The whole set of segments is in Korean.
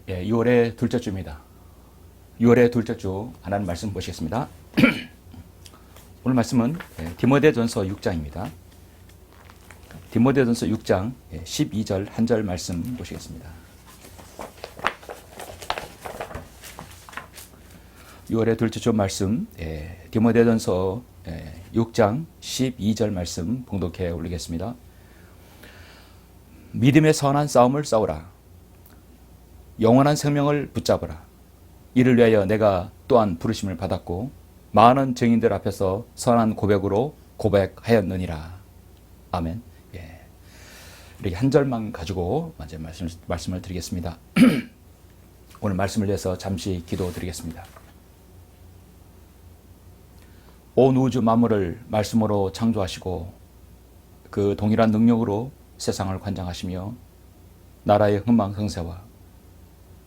6월의 둘째 주입니다. 6월의 둘째 주 하나님 말씀 보시겠습니다. 오늘 말씀은 디모데전서 6장입니다. 디모데전서 6장 12절 한 절 말씀 보시겠습니다. 6월의 둘째 주 말씀 디모데전서 6장 12절 말씀 봉독해 올리겠습니다. 믿음의 선한 싸움을 싸우라. 영원한 생명을 붙잡으라. 이를 위하여 내가 또한 부르심을 받았고 많은 증인들 앞에서 선한 고백으로 고백하였느니라. 아멘. 이렇게 한 절만 가지고 먼저 말씀을 드리겠습니다. 오늘 말씀을 위해서 잠시 기도드리겠습니다. 온 우주 만물을 말씀으로 창조하시고 그 동일한 능력으로 세상을 관장하시며 나라의 흥망 성쇠와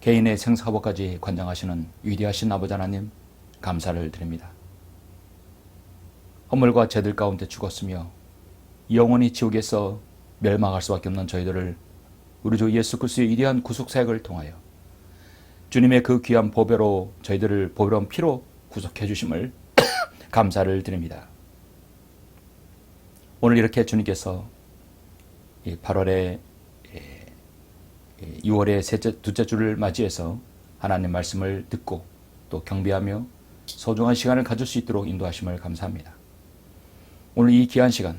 개인의 생사복까지 관장하시는 위대하신 아버지 하나님 감사를 드립니다. 허물과 죄들 가운데 죽었으며 영원히 지옥에서 멸망할 수밖에 없는 저희들을 우리 주 예수 그리스도의 위대한 구속사역을 통하여 주님의 그 귀한 보배로 저희들을 보배로운 피로 구속해 주심을 감사를 드립니다. 오늘 이렇게 주님께서 8월에 6월의 둘째 주를 맞이해서 하나님 말씀을 듣고 또 경배하며 소중한 시간을 가질 수 있도록 인도하심을 감사합니다. 오늘 이 귀한 시간,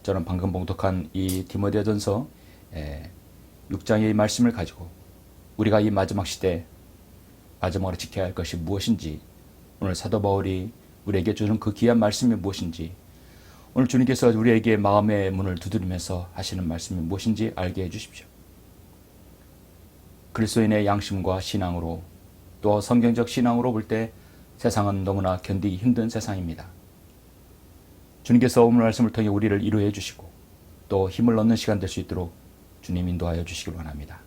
저는 방금 봉독한 이 디모데전서 6장의 말씀을 가지고 우리가 이 마지막 시대 마지막으로 지켜야 할 것이 무엇인지, 오늘 사도 바울이 우리에게 주는 그 귀한 말씀이 무엇인지, 오늘 주님께서 우리에게 마음의 문을 두드리면서 하시는 말씀이 무엇인지 알게 해주십시오. 그리스도인의 양심과 신앙으로 또 성경적 신앙으로 볼 때 세상은 너무나 견디기 힘든 세상입니다. 주님께서 오늘 말씀을 통해 우리를 이루해 주시고 또 힘을 얻는 시간 될 수 있도록 주님 인도하여 주시길 원합니다.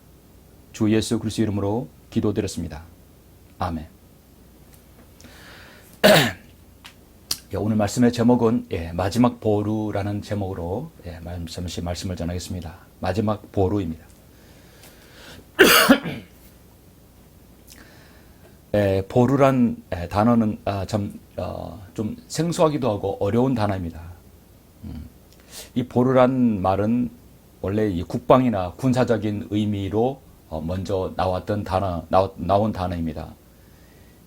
주 예수 그리스도 이름으로 기도드렸습니다. 아멘. 오늘 말씀의 제목은 마지막 보루라는 제목으로 잠시 말씀을 전하겠습니다. 마지막 보루입니다. 보루란 단어는 좀 생소하기도 하고 어려운 단어입니다. 이 보루란 말은 원래 이 국방이나 군사적인 의미로 먼저 나온 단어입니다.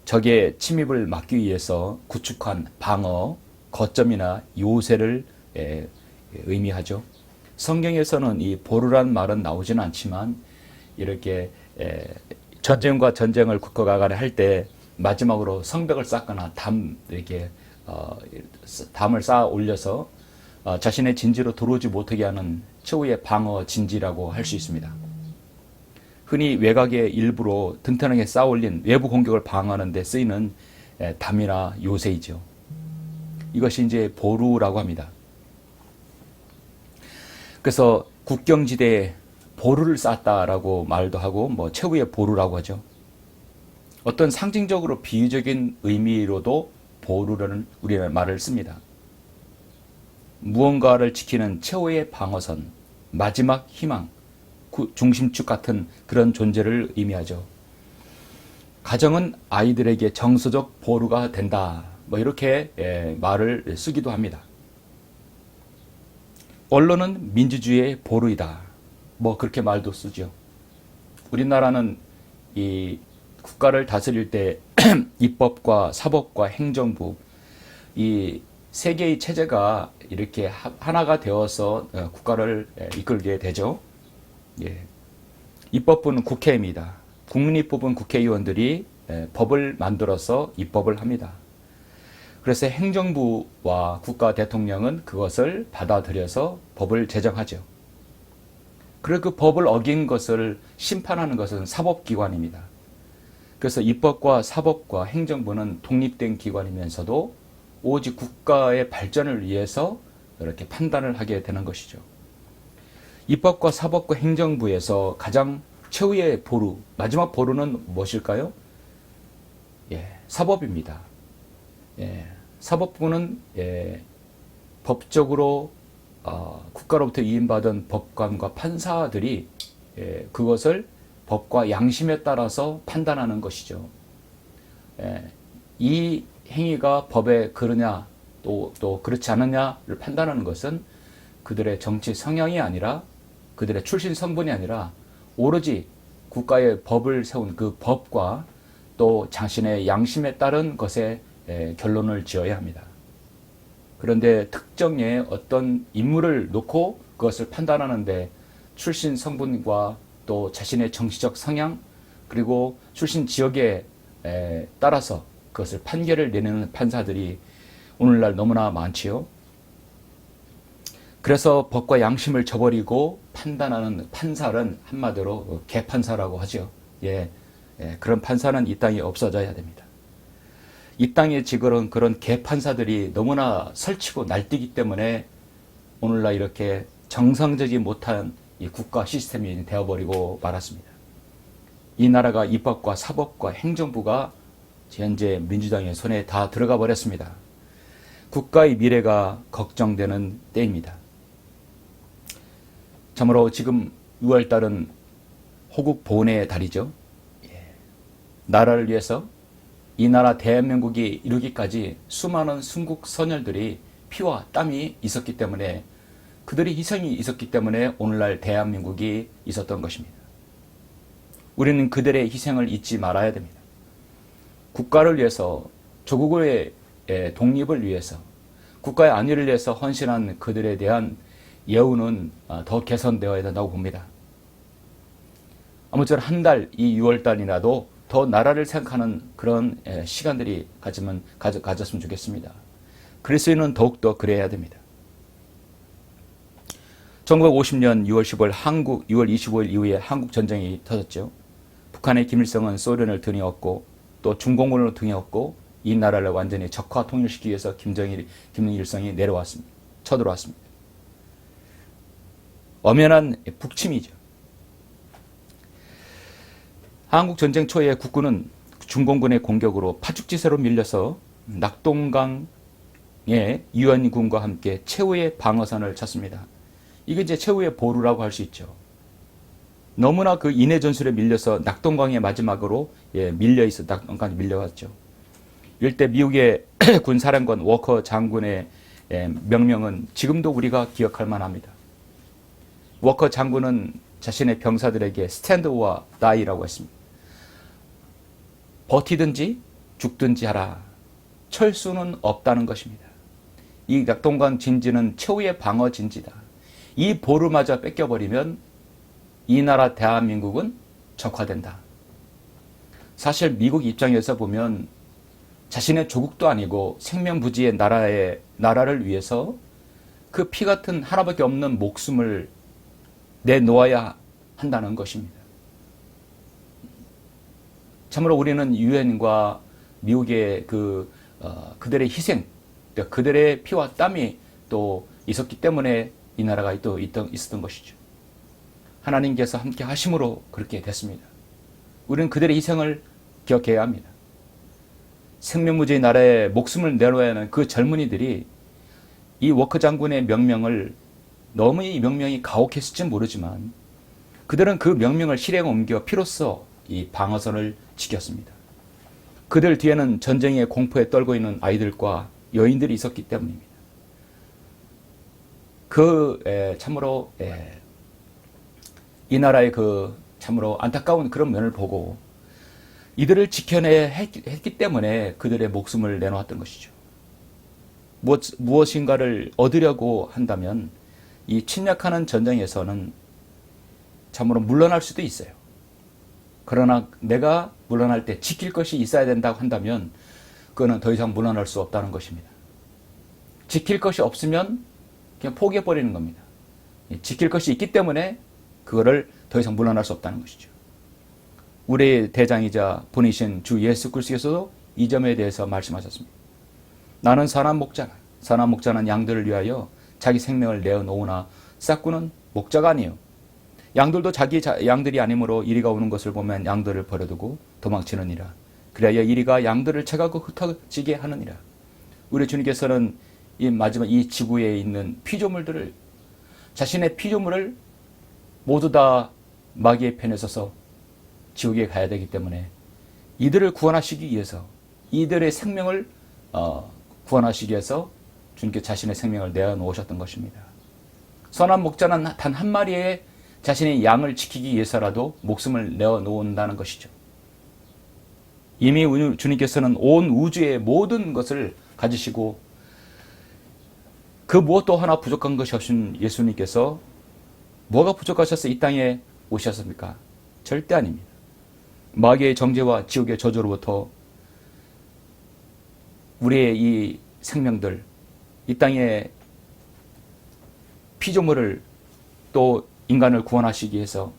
적의 침입을 막기 위해서 구축한 방어, 거점이나 요새를 의미하죠. 성경에서는 이 보루란 말은 나오지는 않지만 이렇게 전쟁과 전쟁을 국가가 간에 할 때 마지막으로 성벽을 쌓거나 담을 쌓아 올려서 자신의 진지로 들어오지 못하게 하는 최후의 방어 진지라고 할 수 있습니다. 흔히 외곽의 일부로 튼튼하게 쌓아 올린 외부 공격을 방어하는 데 쓰이는 담이나 요새이죠. 이것이 이제 보루라고 합니다. 그래서 국경지대에 보루를 쌓았다라고 말도 하고 최후의 보루라고 하죠. 어떤 상징적으로 비유적인 의미로도 보루라는 우리는 말을 씁니다. 무언가를 지키는 최후의 방어선, 마지막 희망, 중심축 같은 그런 존재를 의미하죠. 가정은 아이들에게 정서적 보루가 된다. 이렇게 말을 쓰기도 합니다. 언론은 민주주의의 보루이다. 그렇게 말도 쓰죠. 우리나라는 이 국가를 다스릴 때 입법과 사법과 행정부 이 세 개의 체제가 이렇게 하나가 되어서 국가를 이끌게 되죠. 입법부는 국회입니다. 국민이 뽑은 국회의원들이 법을 만들어서 입법을 합니다. 그래서 행정부와 국가 대통령은 그것을 받아들여서 법을 제정하죠. 그리고 그 법을 어긴 것을 심판하는 것은 사법기관입니다. 그래서 입법과 사법과 행정부는 독립된 기관이면서도 오직 국가의 발전을 위해서 이렇게 판단을 하게 되는 것이죠. 입법과 사법과 행정부에서 가장 최후의 보루, 마지막 보루는 무엇일까요? 사법입니다. 사법부는 법적으로 국가로부터 위임받은 법관과 판사들이 그것을 법과 양심에 따라서 판단하는 것이죠. 이 행위가 법에 그르냐 또 그렇지 않느냐를 판단하는 것은 그들의 정치 성향이 아니라 그들의 출신 성분이 아니라 오로지 국가의 법을 세운 그 법과 또 자신의 양심에 따른 것에 결론을 지어야 합니다. 그런데 특정의 어떤 인물을 놓고 그것을 판단하는데 출신 성분과 또 자신의 정치적 성향 그리고 출신 지역에 따라서 그것을 판결을 내리는 판사들이 오늘날 너무나 많지요. 그래서 법과 양심을 저버리고 판단하는 판사는 한마디로 개판사라고 하죠. 그런 판사는 이 땅에 없어져야 됩니다. 이 땅에 지금 그런 개판사들이 너무나 설치고 날뛰기 때문에 오늘날 이렇게 정상적이지 못한 이 국가 시스템이 되어버리고 말았습니다. 이 나라가 입법과 사법과 행정부가 현재 민주당의 손에 다 들어가 버렸습니다. 국가의 미래가 걱정되는 때입니다. 참으로 지금 6월달은 호국 보훈의 달이죠. 나라를 위해서 이 나라 대한민국이 이루기까지 수많은 순국 선열들이 피와 땀이 있었기 때문에 그들의 희생이 있었기 때문에 오늘날 대한민국이 있었던 것입니다. 우리는 그들의 희생을 잊지 말아야 됩니다. 국가를 위해서 조국의 독립을 위해서 국가의 안위를 위해서 헌신한 그들에 대한 예우는 더 개선되어야 된다고 봅니다. 아무쪼록 한 달, 이 6월달이라도 더 나라를 생각하는 그런 시간들이 가졌으면 좋겠습니다. 그리스도인은 더욱더 그래야 됩니다. 1950년 6월 15일 6월 25일 이후에 한국 전쟁이 터졌죠. 북한의 김일성은 소련을 등에 업고 또 중공군을 등에 업고 이 나라를 완전히 적화 통일시키기 위해서 김일성이 쳐들어왔습니다. 엄연한 북침이죠. 한국 전쟁 초에 국군은 중공군의 공격으로 파죽지세로 밀려서 낙동강에 유엔군과 함께 최후의 방어선을 쳤습니다. 이게 이제 최후의 보루라고 할 수 있죠. 너무나 그 인해 전술에 밀려서 낙동강에 마지막으로 밀려있어 낙동강에 밀려갔죠. 이때 미국의 군사령관 워커 장군의 명령은 지금도 우리가 기억할 만합니다. 워커 장군은 자신의 병사들에게 스탠드 오어 다이라고 했습니다. 버티든지 죽든지 하라. 철수는 없다는 것입니다. 이 낙동강 진지는 최후의 방어 진지다. 이 보루마저 뺏겨버리면 이 나라 대한민국은 적화된다. 사실 미국 입장에서 보면 자신의 조국도 아니고 생명부지의 나라를 위해서 그 피 같은 하나밖에 없는 목숨을 내놓아야 한다는 것입니다. 참으로 우리는 유엔과 미국의 그들의 희생, 그들의 피와 땀이 또 있었기 때문에 이 나라가 또 있었던 것이죠. 하나님께서 함께 하심으로 그렇게 됐습니다. 우리는 그들의 희생을 기억해야 합니다. 생명무지의 나라에 목숨을 내놓아야 하는 그 젊은이들이 이 워커 장군의 명령을 너무 이 명령이 가혹했을지 모르지만 그들은 그 명령을 실행에 옮겨 피로써 이 방어선을 지켰습니다. 그들 뒤에는 전쟁의 공포에 떨고 있는 아이들과 여인들이 있었기 때문입니다. 참으로 이 나라의 참으로 안타까운 그런 면을 보고 이들을 지켜내야 했기 때문에 그들의 목숨을 내놓았던 것이죠. 무엇인가를 얻으려고 한다면 이 침략하는 전쟁에서는 참으로 물러날 수도 있어요. 그러나 내가 물러날 때 지킬 것이 있어야 된다고 한다면 그거는 더 이상 물러날 수 없다는 것입니다. 지킬 것이 없으면 그냥 포기해버리는 겁니다. 지킬 것이 있기 때문에 그거를 더 이상 물러날 수 없다는 것이죠. 우리의 대장이자 분이신 주 예수 그리스도께서도 이 점에 대해서 말씀하셨습니다. 나는 선한 목자라. 선한 목자는 양들을 위하여 자기 생명을 내어놓으나 싹구는 목자가 아니에요. 양들도 자기 양들이 아니므로 이리가 오는 것을 보면 양들을 버려두고 도망치느니라. 그래야 이리가 양들을 채가고 흩어지게 하느니라. 우리 주님께서는 이 지구에 있는 피조물들을 자신의 피조물을 모두 다 마귀의 편에 서서 지옥에 가야 되기 때문에 이들을 구원하시기 위해서, 이들의 생명을 구원하시기 위해서 주님께 자신의 생명을 내어놓으셨던 것입니다. 선한 목자는 단 한 마리의 자신의 양을 지키기 위해서라도 목숨을 내어놓는다는 것이죠. 이미 주님께서는 온 우주의 모든 것을 가지시고 그 무엇도 하나 부족한 것이 없으신 예수님께서 뭐가 부족하셔서 이 땅에 오셨습니까? 절대 아닙니다. 마귀의 정죄와 지옥의 저주로부터 우리의 이 생명들, 이 땅에 피조물을 또 인간을 구원하시기 위해서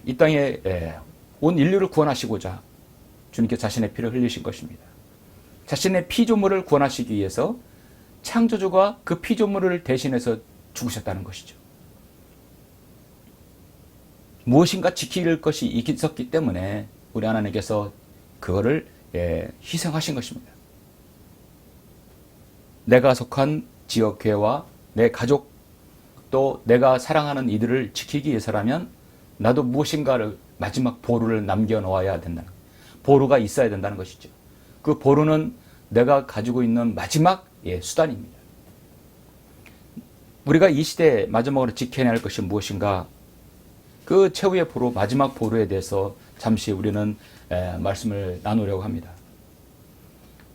이 땅에 온 인류를 구원하시고자 주님께 자신의 피를 흘리신 것입니다. 자신의 피조물을 구원하시기 위해서 창조주가 그 피조물을 대신해서 죽으셨다는 것이죠. 무엇인가 지킬 것이 있었기 때문에 우리 하나님께서 그거를 희생하신 것입니다. 내가 속한 지역교회와 내 가족 또 내가 사랑하는 이들을 지키기 위해서라면 나도 무엇인가를 마지막 보루를 남겨놓아야 된다는, 보루가 있어야 된다는 것이죠. 그 보루는 내가 가지고 있는 마지막 수단입니다. 우리가 이 시대에 마지막으로 지켜내야 할 것이 무엇인가, 그 최후의 보루, 마지막 보루에 대해서 잠시 우리는 말씀을 나누려고 합니다.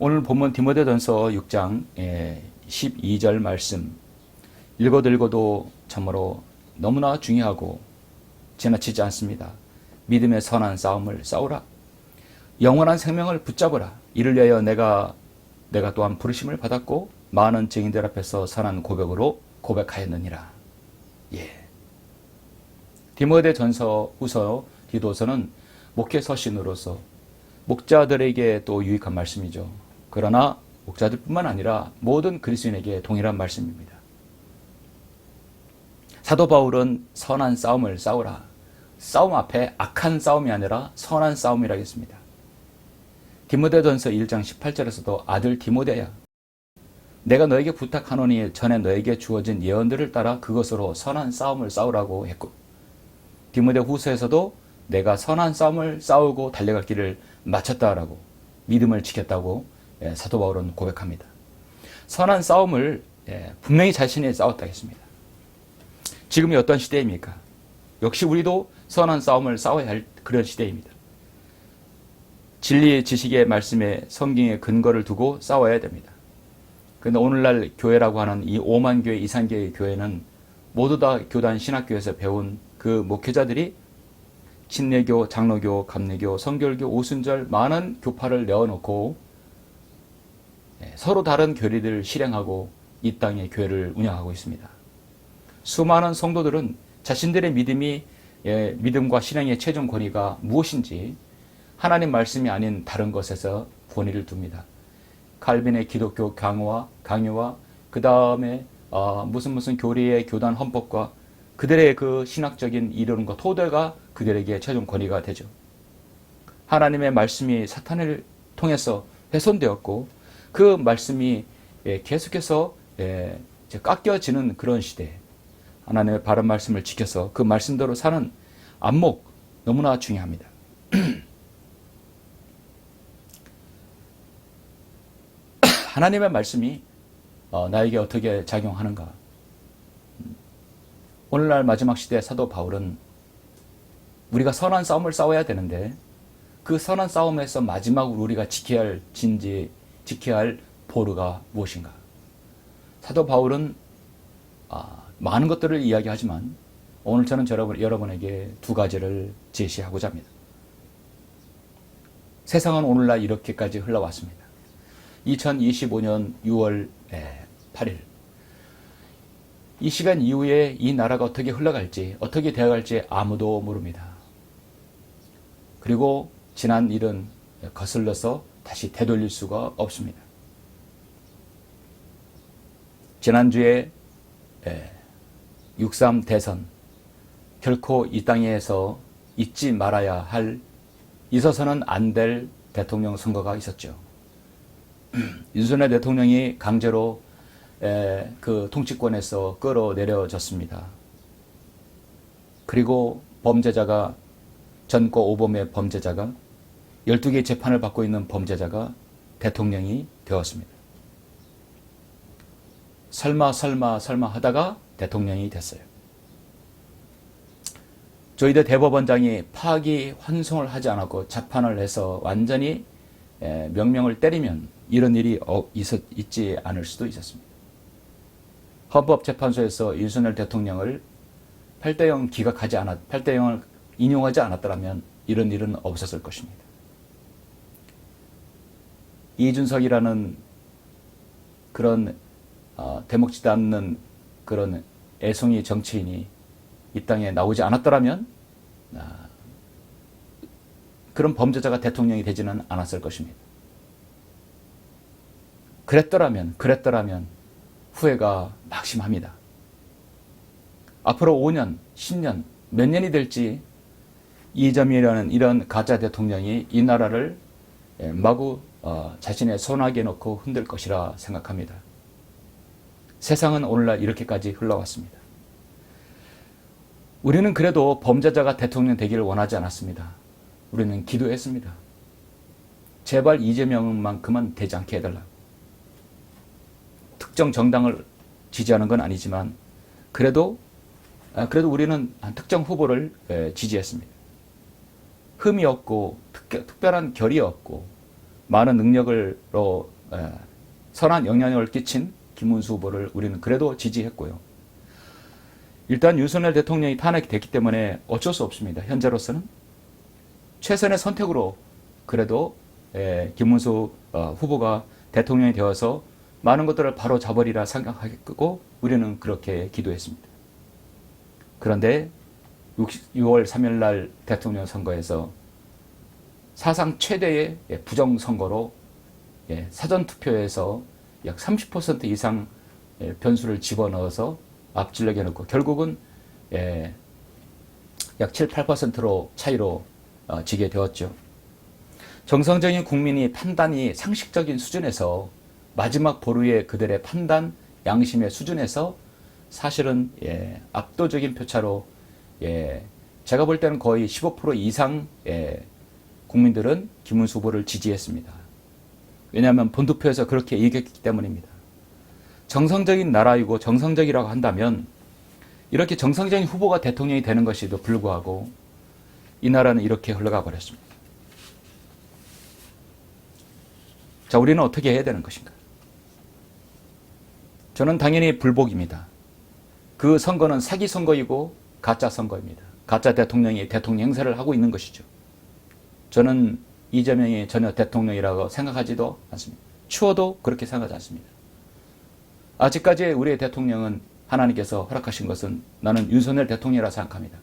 오늘 본문 디모데전서 6장 12절 말씀 읽어도 읽어도 참으로 너무나 중요하고 지나치지 않습니다. 믿음의 선한 싸움을 싸우라. 영원한 생명을 붙잡으라. 이를 위하여 내가 또한 부르심을 받았고 많은 증인들 앞에서 선한 고백으로 고백하였느니라. 디모데전서 후서 디도서는 목회 서신으로서 목자들에게 또 유익한 말씀이죠. 그러나 목자들뿐만 아니라 모든 그리스도인에게 동일한 말씀입니다. 사도 바울은 선한 싸움을 싸우라. 싸움 앞에 악한 싸움이 아니라 선한 싸움이라 했습니다. 디모데전서 1장 18절에서도 아들 디모데야, 내가 너에게 부탁하노니 전에 너에게 주어진 예언들을 따라 그것으로 선한 싸움을 싸우라고 했고, 디모데 후서에서도 내가 선한 싸움을 싸우고 달려갈 길을 마쳤다라고, 믿음을 지켰다고 사도 바울은 고백합니다. 선한 싸움을 분명히 자신이 싸웠다 했습니다. 지금이 어떤 시대입니까? 역시 우리도 선한 싸움을 싸워야 할 그런 시대입니다. 진리의 지식의 말씀에 성경의 근거를 두고 싸워야 됩니다. 그런데 오늘날 교회라고 하는 이 5만 교회 이상교의 교회는 모두 다 교단 신학교에서 배운 그 목회자들이 침례교, 장로교, 감리교, 성결교, 오순절 많은 교파를 내어놓고 서로 다른 교리들을 실행하고 이 땅의 교회를 운영하고 있습니다. 수많은 성도들은 자신들의 믿음과 신앙의 최종 권위가 무엇인지 하나님 말씀이 아닌 다른 것에서 권위를 둡니다. 칼빈의 기독교 강요와 그 다음에 무슨 교리의 교단 헌법과 그들의 그 신학적인 이론과 토대가 그들에게 최종 권위가 되죠. 하나님의 말씀이 사탄을 통해서 훼손되었고 그 말씀이 계속해서 깎여지는 그런 시대, 하나님의 바른 말씀을 지켜서 그 말씀대로 사는 안목 너무나 중요합니다. 하나님의 말씀이 나에게 어떻게 작용하는가? 오늘날 마지막 시대 사도 바울은 우리가 선한 싸움을 싸워야 되는데 그 선한 싸움에서 마지막으로 우리가 지켜야 할 진지, 지켜야 할 보루가 무엇인가? 사도 바울은 많은 것들을 이야기하지만 오늘 저는 여러분에게 두 가지를 제시하고자 합니다. 세상은 오늘날 이렇게까지 흘러왔습니다. 2025년 6월 8일 이 시간 이후에 이 나라가 어떻게 흘러갈지, 어떻게 되어갈지 아무도 모릅니다. 그리고 지난 일은 거슬러서 다시 되돌릴 수가 없습니다. 지난주에 6.3 대선, 결코 이 땅에서 잊지 말아야 할, 있어서는 안 될 대통령 선거가 있었죠. 윤석열 대통령이 강제로 그 통치권에서 끌어내려졌습니다. 그리고 범죄자가 전과 오범의 범죄자가 12개의 재판을 받고 있는 범죄자가 대통령이 되었습니다. 설마 하다가 대통령이 됐어요. 저희들 대법원장이 파기환송을 하지 않았고 재판을 해서 완전히 명령을 때리면 이런 일이 있지 않을 수도 있었습니다. 헌법재판소에서 윤석열 대통령을 8대0 8대0을 인용하지 않았더라면 이런 일은 없었을 것입니다. 이준석이라는 그런 대목지도 않는 그런 애송이 정치인이 이 땅에 나오지 않았더라면 그런 범죄자가 대통령이 되지는 않았을 것입니다. 그랬더라면 후회가 막심합니다. 앞으로 5년, 10년, 몇 년이 될지 이재명이라는 이런 가짜 대통령이 이 나라를 마구 자신의 손아귀에 넣고 흔들 것이라 생각합니다. 세상은 오늘날 이렇게까지 흘러왔습니다. 우리는 그래도 범죄자가 대통령 되기를 원하지 않았습니다. 우리는 기도했습니다. 제발 이재명만큼은 되지 않게 해달라. 특정 정당을 지지하는 건 아니지만 그래도 우리는 특정 후보를 지지했습니다. 흠이 없고 특별한 결이 없고 많은 능력으로 선한 영향력을 끼친 김문수 후보를 우리는 그래도 지지했고요. 일단 윤석열 대통령이 탄핵이 됐기 때문에 어쩔 수 없습니다. 현재로서는 최선의 선택으로 그래도 김문수 후보가 대통령이 되어서 많은 것들을 바로 잡으리라 생각하고 우리는 그렇게 기도했습니다. 그런데 6월 3일 날 대통령 선거에서 사상 최대의 부정선거로 사전투표에서 약 30% 이상 변수를 집어넣어서 앞질러게 해놓고 결국은 약 7, 8%로 차이로 지게 되었죠. 정상적인 국민이 판단이 상식적인 수준에서 마지막 보루의 그들의 판단, 양심의 수준에서 사실은 압도적인 표차로 제가 볼 때는 거의 15% 이상 국민들은 김문수 후보를 지지했습니다. 왜냐하면 본투표에서 그렇게 이겼기 때문입니다. 정상적인 나라이고 정상적이라고 한다면 이렇게 정상적인 후보가 대통령이 되는 것에도 불구하고 이 나라는 이렇게 흘러가 버렸습니다. 자, 우리는 어떻게 해야 되는 것인가? 저는 당연히 불복입니다. 그 선거는 사기 선거이고 가짜 선거입니다. 가짜 대통령이 대통령 행세를 하고 있는 것이죠. 저는 이재명이 전혀 대통령이라고 생각하지도 않습니다. 추워도 그렇게 생각하지 않습니다. 아직까지 우리의 대통령은 하나님께서 허락하신 것은 나는 윤석열 대통령이라 생각합니다.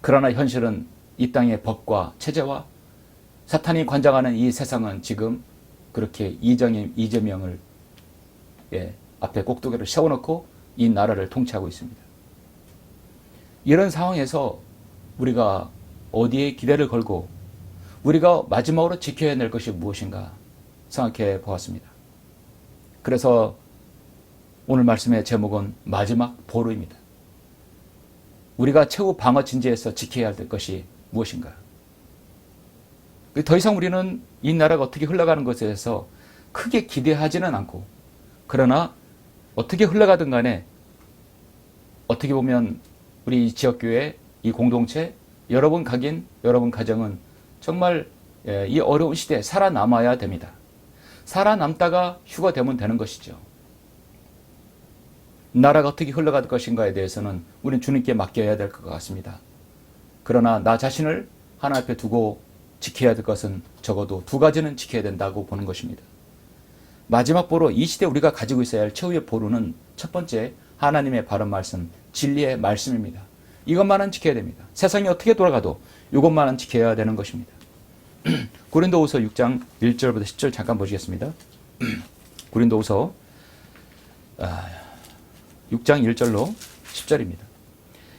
그러나 현실은 이 땅의 법과 체제와 사탄이 관장하는 이 세상은 지금 그렇게 이재명을 앞에 꼭두개를 세워놓고 이 나라를 통치하고 있습니다. 이런 상황에서 우리가 어디에 기대를 걸고 우리가 마지막으로 지켜야 될 것이 무엇인가 생각해 보았습니다. 그래서 오늘 말씀의 제목은 마지막 보루입니다. 우리가 최후 방어 진지에서 지켜야 할 것이 무엇인가? 더 이상 우리는 이 나라가 어떻게 흘러가는 것에 대해서 크게 기대하지는 않고 그러나 어떻게 흘러가든 간에 어떻게 보면 우리 지역교회, 이 공동체, 여러분 각인, 여러분 가정은 정말 이 어려운 시대에 살아남아야 됩니다. 살아남다가 휴가 되면 되는 것이죠. 나라가 어떻게 흘러갈 것인가에 대해서는 우리는 주님께 맡겨야 될 것 같습니다. 그러나 나 자신을 하나 앞에 두고 지켜야 될 것은 적어도 두 가지는 지켜야 된다고 보는 것입니다. 마지막 보루, 이 시대에 우리가 가지고 있어야 할 최후의 보루는 첫 번째, 하나님의 바른 말씀, 진리의 말씀입니다. 이것만은 지켜야 됩니다. 세상이 어떻게 돌아가도 이것만은 지켜야 되는 것입니다. 고린도후서 6장 1절부터 10절 잠깐 보시겠습니다. 고린도후서 6장 1절로 10절입니다.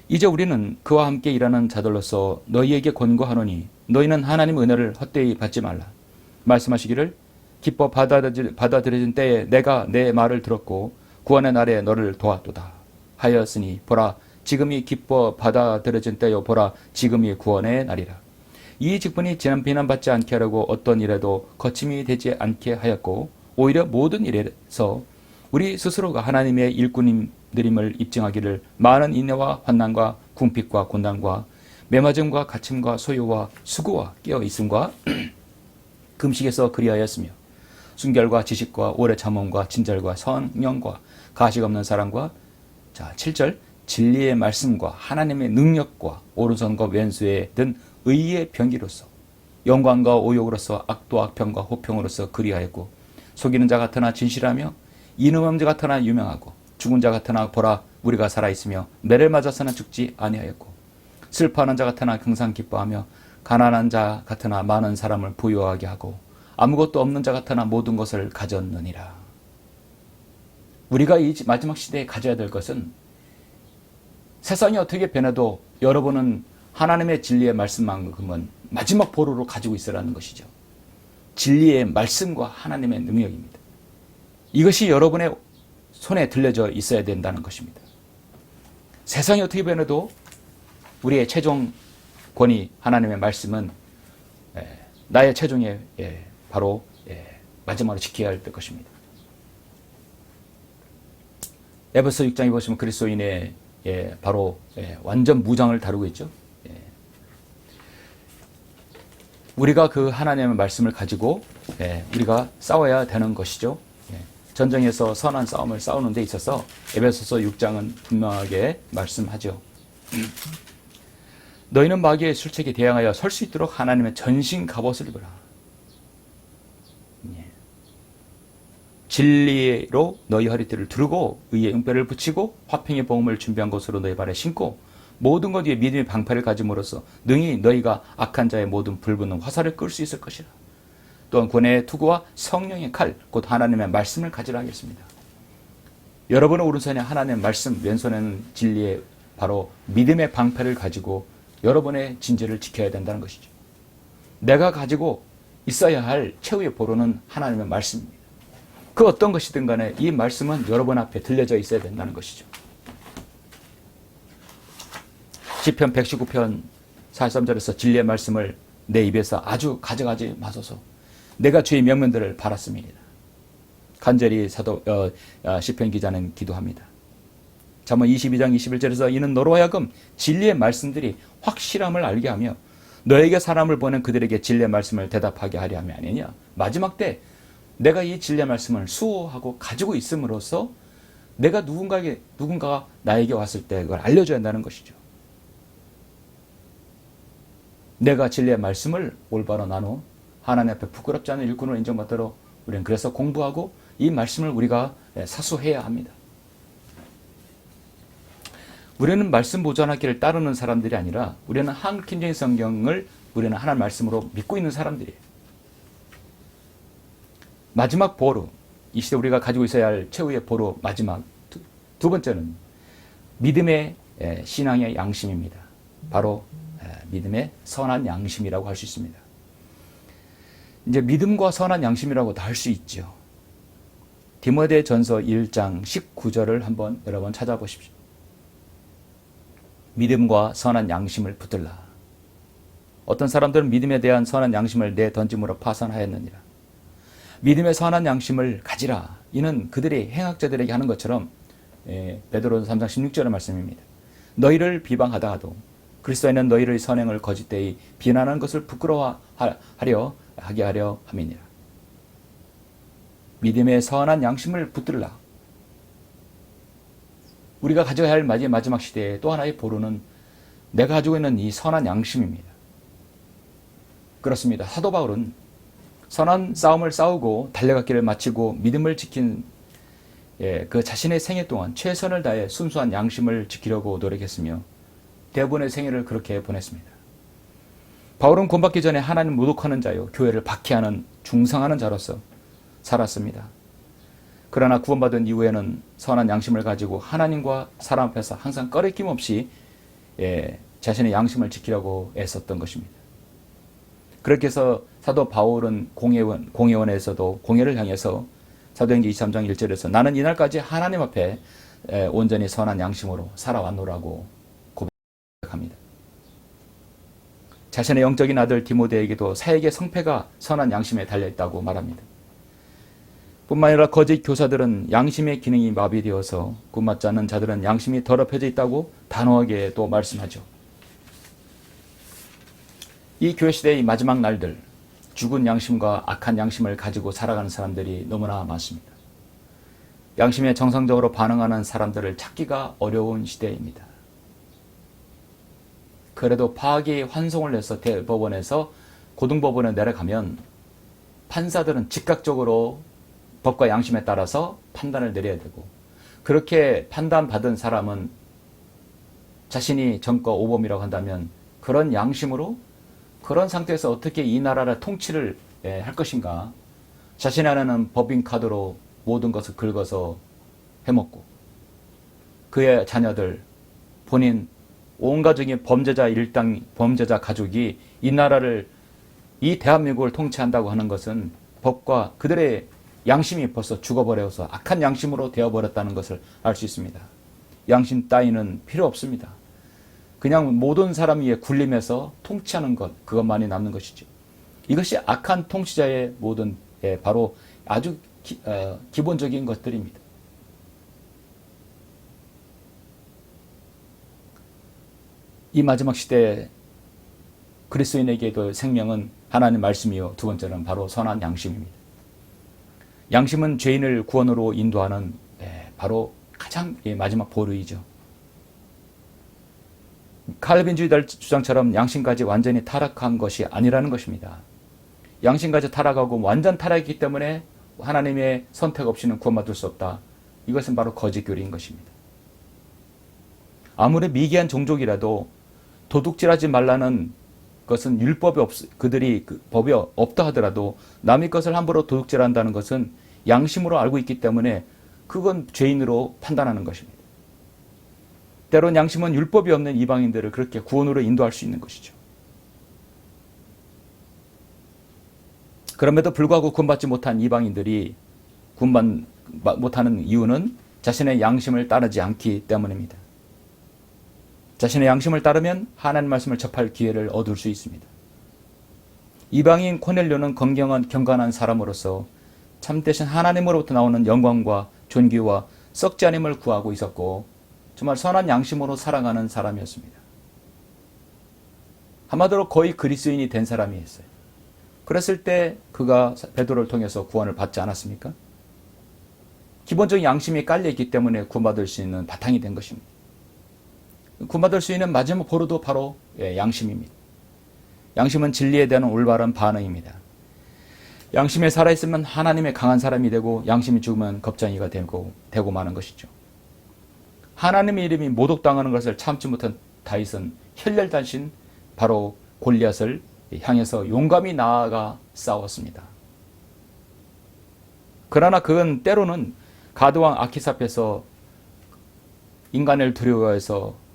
이제 우리는 그와 함께 일하는 자들로서 너희에게 권고하노니 너희는 하나님의 은혜를 헛되이 받지 말라. 말씀하시기를 기뻐 받아들여진 때에 내가 내 말을 들었고 구원의 날에 너를 도왔도다 하였으니 보라 지금이 기뻐 받아들여진 때요 보라 지금이 구원의 날이라. 이 직분이 지난 비난받지 않게 하려고 어떤 일에도 거침이 되지 않게 하였고 오히려 모든 일에서 우리 스스로가 하나님의 일꾼임들임을 입증하기를 많은 인내와 환난과 궁핍과 곤난과 매맞음과 갇힘과 소요와 수고와 깨어있음과 금식에서 그리하였으며 순결과 지식과 오래 참음과 친절과 성령과 가식 없는 사랑과 7절 진리의 말씀과 하나님의 능력과 오른손과 왼수에 든 의의 병기로서 영광과 오욕으로서 악도 악평과 호평으로서 그리하였고 속이는 자 같으나 진실하며 이능함자 같으나 유명하고 죽은 자 같으나 보라 우리가 살아있으며 매를 맞아서는 죽지 아니하였고 슬퍼하는 자 같으나 항상 기뻐하며 가난한 자 같으나 많은 사람을 부유하게 하고 아무것도 없는 자 같으나 모든 것을 가졌느니라. 우리가 이 마지막 시대에 가져야 될 것은 세상이 어떻게 변해도 여러분은 하나님의 진리의 말씀만큼은 마지막 보루로 가지고 있으라는 것이죠. 진리의 말씀과 하나님의 능력입니다. 이것이 여러분의 손에 들려져 있어야 된다는 것입니다. 세상이 어떻게 변해도 우리의 최종 권위 하나님의 말씀은 나의 최종의 바로 마지막으로 지켜야 할 것입니다. 에베소 6장에 보시면 그리스도인의 바로 완전 무장을 다루고 있죠. 우리가 그 하나님의 말씀을 가지고 우리가 싸워야 되는 것이죠. 전쟁에서 선한 싸움을 싸우는 데 있어서 에베소서 6장은 분명하게 말씀하죠. 너희는 마귀의 술책에 대항하여 설 수 있도록 하나님의 전신 갑옷을 입으라. 진리로 너희 허리띠를 두르고 의의 은배를 붙이고 화평의 복음을 준비한 것으로 너희 발에 신고 모든 것 위에 믿음의 방패를 가짐으로써 능히 너희가 악한 자의 모든 불붙는 화살을 끌 수 있을 것이라. 또한 권의 투구와 성령의 칼, 곧 하나님의 말씀을 가지라 하겠습니다. 여러분은 오른손에 하나님의 말씀, 왼손에는 진리의 바로 믿음의 방패를 가지고 여러분의 진지를 지켜야 된다는 것이죠. 내가 가지고 있어야 할 최후의 보루는 하나님의 말씀입니다. 그 어떤 것이든 간에 이 말씀은 여러분 앞에 들려져 있어야 된다는 것이죠. 시편 119편 43절에서 진리의 말씀을 내 입에서 아주 가져가지 마소서. 내가 주의 명령들을 바랐습니다. 간절히 시편 기자는 기도합니다. 잠언 22장 21절에서 이는 너로 하여금 진리의 말씀들이 확실함을 알게 하며 너에게 사람을 보낸 그들에게 진리의 말씀을 대답하게 하려 함이 아니냐. 마지막 때 내가 이 진리의 말씀을 수호하고 가지고 있음으로써 내가 누군가가 나에게 왔을 때 그걸 알려줘야 한다는 것이죠. 내가 진리의 말씀을 올바로 나누어 하나님 앞에 부끄럽지 않은 일꾼으로 인정받도록 우리는 그래서 공부하고 이 말씀을 우리가 사수해야 합니다. 우리는 말씀 보존하기를 따르는 사람들이 아니라 우리는 한국 킹제임 성경을 우리는 하나님 말씀으로 믿고 있는 사람들이에요. 마지막 보루, 이 시대 우리가 가지고 있어야 할 최후의 보루 마지막 두 번째는 믿음의 신앙의 양심입니다. 바로 믿음의 선한 양심이라고 할 수 있습니다. 이제 믿음과 선한 양심이라고 다 할 수 있죠. 디모데전서 1장 19절을 한번 여러분 찾아보십시오. 믿음과 선한 양심을 붙들라. 어떤 사람들은 믿음에 대한 선한 양심을 내던짐으로 파산하였느니라. 믿음의 선한 양심을 가지라. 이는 그들이 행악자들에게 하는 것처럼 베드로전서 3장 16절의 말씀입니다. 너희를 비방하다가도 그리스도인은 너희를 선행을 거짓되이 비난하는 것을 부끄러워하려 하게 하려 함이니라. 믿음의 선한 양심을 붙들라. 우리가 가져야 할 마지막 시대의 또 하나의 보루는 내가 가지고 있는 이 선한 양심입니다. 그렇습니다. 사도 바울은 선한 싸움을 싸우고 달려갔기를 마치고 믿음을 지킨 그 자신의 생애 동안 최선을 다해 순수한 양심을 지키려고 노력했으며 대부분의 생애를 그렇게 보냈습니다. 바울은 구원받기 전에 하나님 모독하는 자요 교회를 박해하는 중상하는 자로서 살았습니다. 그러나 구원받은 이후에는 선한 양심을 가지고 하나님과 사람 앞에서 항상 꺼리낌 없이 자신의 양심을 지키려고 애썼던 것입니다. 그렇게 해서 사도 바울은 공회원에서도 공회를 향해서 사도행전 23장 1절에서 나는 이날까지 하나님 앞에 온전히 선한 양심으로 살아왔노라고 자신의 영적인 아들 디모데에게도 사역의 성패가 선한 양심에 달려있다고 말합니다. 뿐만 아니라 거짓 교사들은 양심의 기능이 마비되어서 군맞지 않는 자들은 양심이 더럽혀져 있다고 단호하게 또 말씀하죠. 이 교회 시대의 마지막 날들, 죽은 양심과 악한 양심을 가지고 살아가는 사람들이 너무나 많습니다. 양심에 정상적으로 반응하는 사람들을 찾기가 어려운 시대입니다. 그래도 파악이 환송을 해서 대법원에서 고등법원에 내려가면 판사들은 즉각적으로 법과 양심에 따라서 판단을 내려야 되고, 그렇게 판단받은 사람은 자신이 전과 오범이라고 한다면 그런 양심으로 그런 상태에서 어떻게 이 나라를 통치를 할 것인가, 자신이 하는 법인카드로 모든 것을 긁어서 해먹고 그의 자녀들, 본인 온 가족이 범죄자 가족이 이 나라를, 이 대한민국을 통치한다고 하는 것은 법과 그들의 양심이 벌써 죽어버려서 악한 양심으로 되어버렸다는 것을 알 수 있습니다. 양심 따위는 필요 없습니다. 그냥 모든 사람 위에 군림해서 통치하는 것, 그것만이 남는 것이죠. 이것이 악한 통치자의 모든 바로 아주 기본적인 것들입니다. 이 마지막 시대에 그리스도인에게도 생명은 하나님 말씀이요, 두 번째는 바로 선한 양심입니다. 양심은 죄인을 구원으로 인도하는 바로 가장 마지막 보루이죠. 칼빈주의자들 주장처럼 양심까지 완전히 타락한 것이 아니라는 것입니다. 양심까지 타락하고 완전 타락했기 때문에 하나님의 선택 없이는 구원받을 수 없다. 이것은 바로 거짓 교리인 것입니다. 아무리 미개한 종족이라도 도둑질하지 말라는 것은 율법이 그들이 법이 없다 하더라도 남의 것을 함부로 도둑질한다는 것은 양심으로 알고 있기 때문에 그건 죄인으로 판단하는 것입니다. 때론 양심은 율법이 없는 이방인들을 그렇게 구원으로 인도할 수 있는 것이죠. 그럼에도 불구하고 구원받지 못한 이방인들이 구원 못하는 이유는 자신의 양심을 따르지 않기 때문입니다. 자신의 양심을 따르면 하나님 말씀을 접할 기회를 얻을 수 있습니다. 이방인 코넬료는 경건한 사람으로서 참되신 하나님으로부터 나오는 영광과 존귀와 썩지 않음을 구하고 있었고, 정말 선한 양심으로 살아가는 사람이었습니다. 한마디로 거의 그리스도인이 된 사람이었어요. 그랬을 때 그가 베드로를 통해서 구원을 받지 않았습니까? 기본적인 양심이 깔려있기 때문에 구원받을 수 있는 바탕이 된 것입니다. 구원받을 수 있는 마지막 보루도 바로 양심입니다. 양심은 진리에 대한 올바른 반응입니다. 양심에 살아있으면 하나님의 강한 사람이 되고, 양심이 죽으면 겁쟁이가 되고 마는 것이죠. 하나님의 이름이 모독당하는 것을 참지 못한 다윗은 혈렬단신 바로 골리앗을 향해서 용감히 나아가 싸웠습니다. 그러나 그건 때로는 가드왕 아키스 앞에서 인간을 두려워해서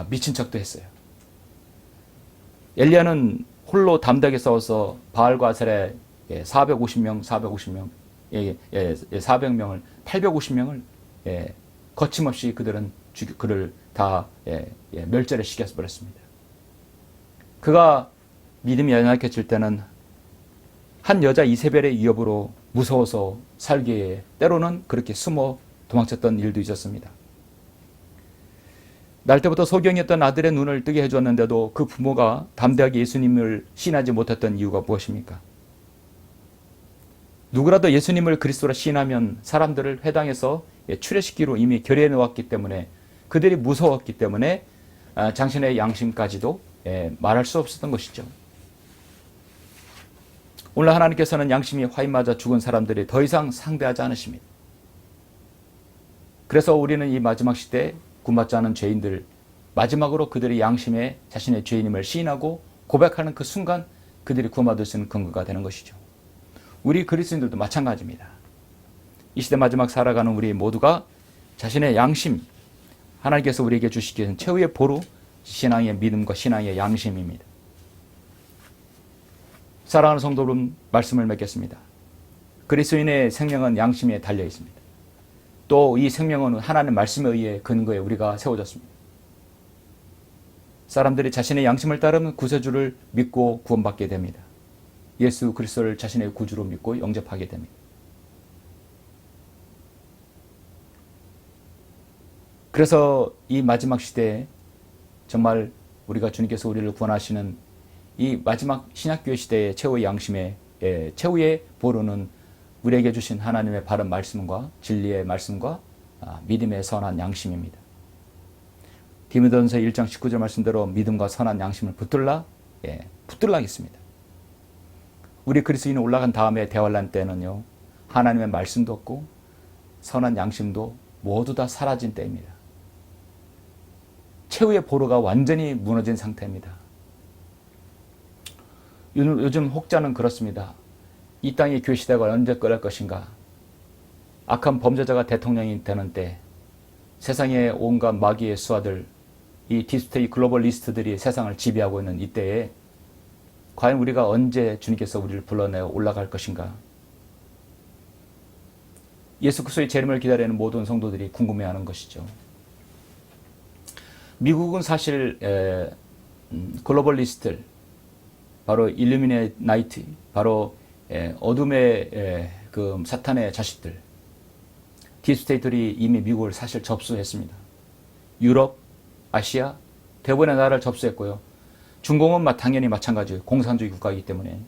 미친 척도 했어요. 엘리야는 홀로 담대하게 싸워서 바알과 아셀의 450명을 850명을 거침없이 그를 다 멸절을 시켜버렸습니다. 그가 믿음이 연약해질 때는 한 여자 이세벨의 위협으로 무서워서 살기에 때로는 그렇게 숨어 도망쳤던 일도 있었습니다. 날 때부터 소경이었던 아들의 눈을 뜨게 해줬는데도 그 부모가 담대하게 예수님을 신하지 못했던 이유가 무엇입니까? 누구라도 예수님을 그리스도라 신하면 사람들을 회당에서 추례시키로 이미 결의해 놓았기 때문에, 그들이 무서웠기 때문에 당신의 양심까지도 말할 수 없었던 것이죠. 오늘 하나님께서는 양심이 화인 맞아 죽은 사람들이 더 이상 상대하지 않으십니다. 그래서 우리는 이 마지막 시대에 구원받지 않은 죄인들, 마지막으로 그들이 양심에 자신의 죄인임을 시인하고 고백하는 그 순간 그들이 구원받을 수 있는 근거가 되는 것이죠. 우리 그리스도인들도 마찬가지입니다. 이 시대 마지막 살아가는 우리 모두가 자신의 양심, 하나님께서 우리에게 주시기 위한 최후의 보루, 신앙의 믿음과 신앙의 양심입니다. 사랑하는 성도 여러분, 말씀을 맺겠습니다. 그리스도인의 생명은 양심에 달려 있습니다. 또 이 생명은 하나님의 말씀에 의해 근거에 우리가 세워졌습니다. 사람들이 자신의 양심을 따르면 구세주를 믿고 구원받게 됩니다. 예수 그리스도를 자신의 구주로 믿고 영접하게 됩니다. 그래서 이 마지막 시대에 정말 우리가 주님께서 우리를 구원하시는 이 마지막 신약교회 시대의 최후의 양심의 최후의 보루는 우리에게 주신 하나님의 바른 말씀과 진리의 말씀과 믿음의 선한 양심입니다. 디모데전서 1장 19절 말씀대로 믿음과 선한 양심을 붙들라 붙들라겠습니다. 우리 그리스도인이 올라간 다음에 대환란 때는요, 하나님의 말씀도 없고 선한 양심도 모두 다 사라진 때입니다. 최후의 보루가 완전히 무너진 상태입니다. 요즘 혹자는 그렇습니다. 이 땅의 교회 시대가 언제 끝날 것인가? 악한 범죄자가 대통령이 되는 때, 세상의 온갖 마귀의 수하들, 이 딥스테이 글로벌리스트들이 세상을 지배하고 있는 이때에 과연 우리가 언제 주님께서 우리를 불러내어 올라갈 것인가? 예수 그리스도의 재림을 기다리는 모든 성도들이 궁금해하는 것이죠. 미국은 사실 글로벌리스트들, 바로 일루미네이트, 바로 어둠의 그 사탄의 자식들, 딥스테이트들이 이미 미국을 사실 접수했습니다. 유럽, 아시아, 대부분의 나라를 접수했고요. 중공은 당연히 마찬가지예요. 공산주의 국가이기 때문에.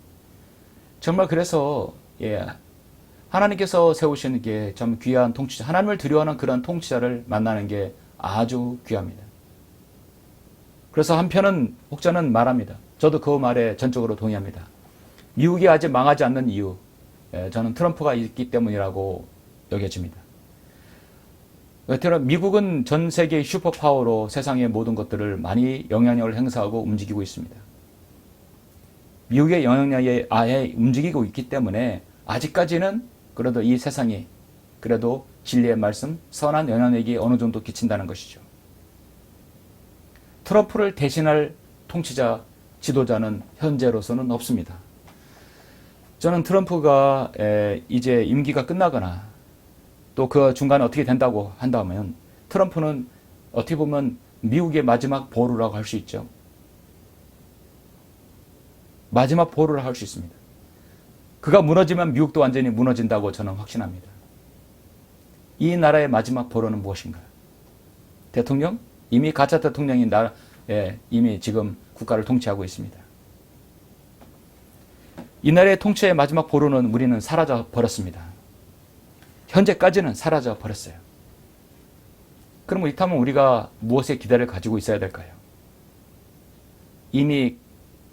정말 그래서 하나님께서 세우시는 게 참 귀한 통치자, 하나님을 두려워하는 그런 통치자를 만나는 게 아주 귀합니다. 그래서 한편은 혹자는 말합니다. 저도 그 말에 전적으로 동의합니다. 미국이 아직 망하지 않는 이유, 저는 트럼프가 있기 때문이라고 여겨집니다. 미국은 전 세계의 슈퍼파워로 세상의 모든 것들을 많이 영향력을 행사하고 움직이고 있습니다. 미국의 영향력이 아예 움직이고 있기 때문에 아직까지는 그래도 이 세상이 그래도 진리의 말씀, 선한 영향력이 어느 정도 끼친다는 것이죠. 트럼프를 대신할 통치자, 지도자는 현재로서는 없습니다. 저는 트럼프가 이제 임기가 끝나거나 또 그 중간에 어떻게 된다고 한다면 트럼프는 어떻게 보면 미국의 마지막 보루라고 할 수 있죠. 마지막 보루라고 할 수 있습니다. 그가 무너지면 미국도 완전히 무너진다고 저는 확신합니다. 이 나라의 마지막 보루는 무엇인가? 대통령? 이미 가짜 대통령이 이미 지금 국가를 통치하고 있습니다. 이 나라의 통치의 마지막 보루는 우리는 사라져 버렸습니다. 현재까지는 사라져 버렸어요. 그럼 이렇다면 우리가 무엇의 기대를 가지고 있어야 될까요? 이미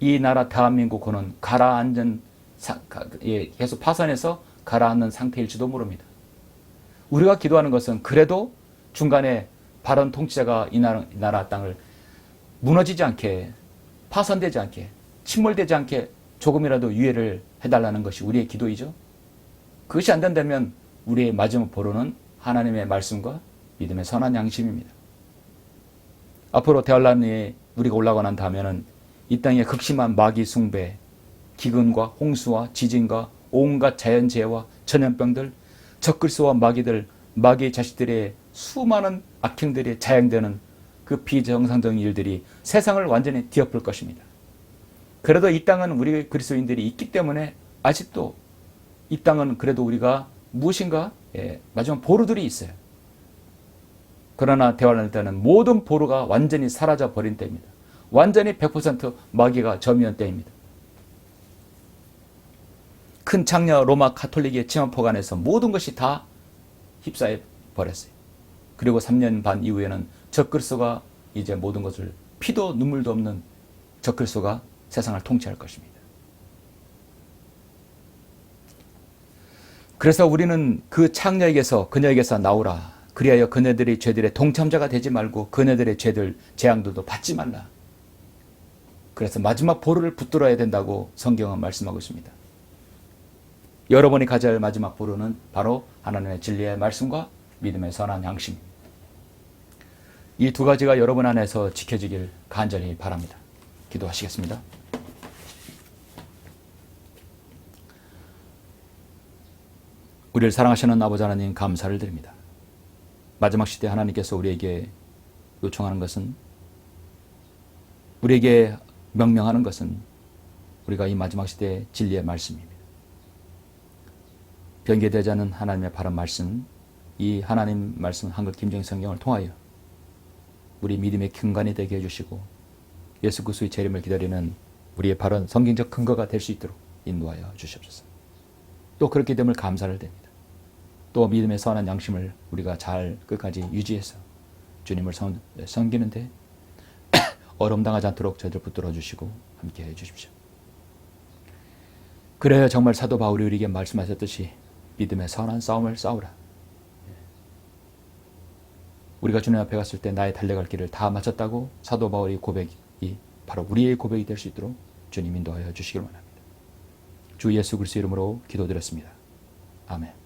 이 나라 대한민국은 가라앉은, 계속 파산해서 가라앉는 상태일지도 모릅니다. 우리가 기도하는 것은 그래도 중간에 바른 통치자가 이 나라 땅을 무너지지 않게, 파산되지 않게, 침몰되지 않게 조금이라도 유예를 해달라는 것이 우리의 기도이죠. 그것이 안 된다면 우리의 마지막 보루는 하나님의 말씀과 믿음의 선한 양심입니다. 앞으로 대환란이 우리가 올라가고 난 다음에는 이 땅의 극심한 마귀 숭배, 기근과 홍수와 지진과 온갖 자연재해와 전염병들, 적그리스도와 마귀들, 마귀의 자식들의 수많은 악행들이 자행되는 그 비정상적인 일들이 세상을 완전히 뒤엎을 것입니다. 그래도 이 땅은 우리 그리스도인들이 있기 때문에 아직도 이 땅은 그래도 우리가 무엇인가 마지막 보루들이 있어요. 그러나 대환란 때는 모든 보루가 완전히 사라져 버린 때입니다. 완전히 100% 마귀가 점유한 때입니다. 큰 창녀 로마 가톨릭의 침합폭 안에서 모든 것이 다 휩싸여 버렸어요. 그리고 3년 반 이후에는 적그리스도가 이제 모든 것을, 피도 눈물도 없는 적그리스도가 세상을 통치할 것입니다. 그래서 우리는 그 창녀에게서, 그녀에게서 나오라. 그리하여 그녀들의 죄들의 동참자가 되지 말고 그녀들의 죄들, 재앙들도 받지 말라. 그래서 마지막 보루를 붙들어야 된다고 성경은 말씀하고 있습니다. 여러분이 가져야 할 마지막 보루는 바로 하나님의 진리의 말씀과 믿음의 선한 양심입니다. 이 두 가지가 여러분 안에서 지켜지길 간절히 바랍니다. 기도하시겠습니다. 우리를 사랑하시는 아버지 하나님, 감사를 드립니다. 마지막 시대 하나님께서 우리에게 요청하는 것은 우리에게 명명하는 것은 우리가 이 마지막 시대의 진리의 말씀입니다. 변개되지 않은 하나님의 바른 말씀, 이 하나님 말씀 한글 김정희 성경을 통하여 우리 믿음의 근간이 되게 해주시고 예수 그리스도의 재림을 기다리는 우리의 바른 성경적 근거가 될 수 있도록 인도하여 주시옵소서. 또 그렇게 됨을 감사를 드립니다. 또 믿음의 선한 양심을 우리가 잘 끝까지 유지해서 주님을 섬기는데 어려움당하지 않도록 저희들 붙들어 주시고 함께 해 주십시오. 그래야 정말 사도 바울이 우리에게 말씀하셨듯이 믿음의 선한 싸움을 싸우라. 우리가 주님 앞에 갔을 때 나의 달려갈 길을 다 마쳤다고 사도 바울의 고백이 바로 우리의 고백이 될 수 있도록 주님 인도하여 주시길 원합니다. 주 예수 그리스도 이름으로 기도드렸습니다. 아멘.